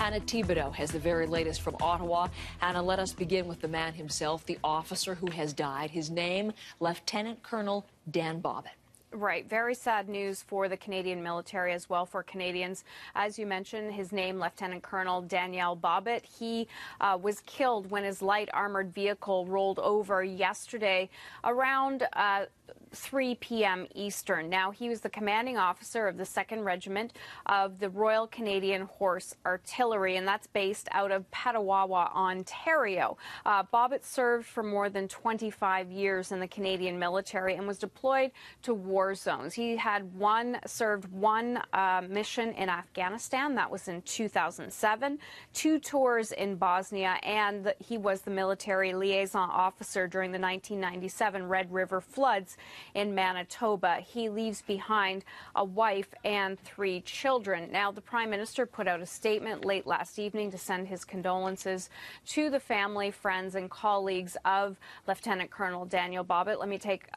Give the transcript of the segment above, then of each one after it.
Hannah Thibodeau has the very latest from Ottawa. Hannah, let us begin with the man himself, the officer who has died. His name, Lieutenant Colonel Dan Bobbitt. Right. Very sad news for the Canadian military as well for Canadians. As you mentioned, his name, Lieutenant Colonel Daniel Bobbitt. He was killed when his light armored vehicle rolled over yesterday around 3 p.m. Eastern. Now, he was the commanding officer of the 2nd Regiment of the Royal Canadian Horse Artillery, and that's based out of Petawawa, Ontario. Bobbitt served for more than 25 years in the Canadian military and was deployed to war zones. He had served one mission in Afghanistan. That was in 2007, 2 tours in Bosnia, and he was the military liaison officer during the 1997 Red River floods in Manitoba. He leaves behind a wife and 3 children. Now, the Prime Minister put out a statement late last evening to send his condolences to the family, friends, and colleagues of Lieutenant Colonel Daniel Bobbitt. Let me take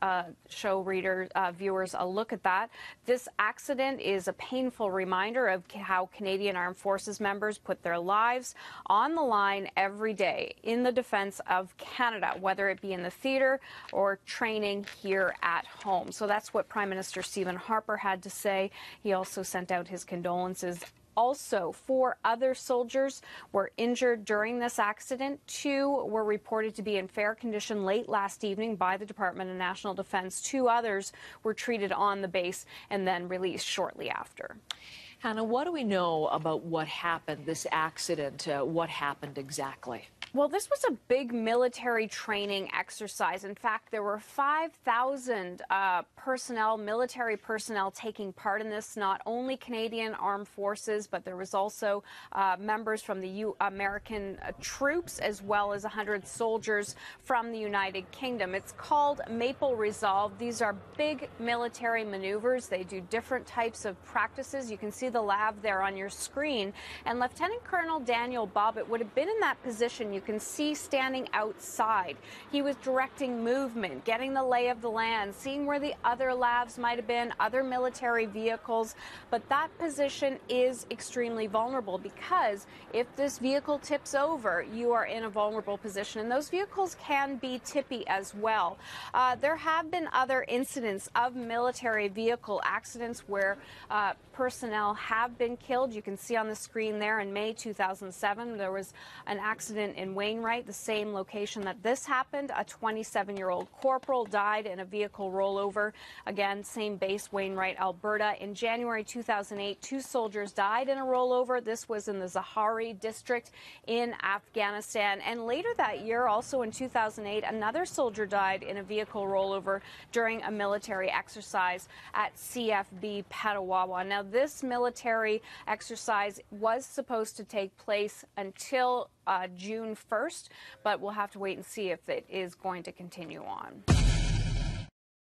show viewers a look at that. This accident is a painful reminder of how Canadian Armed Forces members put their lives on the line every day in the defense of Canada, whether it be in the theater or training here at home. So that's what Prime Minister Stephen Harper had to say. He also sent out his condolences. Also, 4 other soldiers were injured during this accident. 2 were reported to be in fair condition late last evening by the Department of National Defense. 2 others were treated on the base and then released shortly after. Hannah, what do we know about what happened, this accident? What happened exactly? Well, this was a big military training exercise. In fact, there were 5,000 military personnel taking part in this, not only Canadian Armed Forces, but there was also members from the American troops, as well as 100 soldiers from the United Kingdom. It's called Maple Resolve. These are big military maneuvers. They do different types of practices. You can see the lab there on your screen. And Lieutenant Colonel Daniel Bobbitt would have been in that position. You can see standing outside. He was directing movement, getting the lay of the land, seeing where the other labs might have been, other military vehicles. But that position is extremely vulnerable because if this vehicle tips over, you are in a vulnerable position. And those vehicles can be tippy as well. There have been other incidents of military vehicle accidents where personnel have been killed. You can see on the screen there in May 2007, there was an accident in Wainwright, the same location that this happened. A 27-year-old corporal died in a vehicle rollover. Again, same base, Wainwright, Alberta. In January 2008, 2 soldiers died in a rollover. This was in the Zahari district in Afghanistan. And later that year, also in 2008, another soldier died in a vehicle rollover during a military exercise at CFB Petawawa. Now, this military exercise was supposed to take place until June 1st, but we'll have to wait and see if it is going to continue on.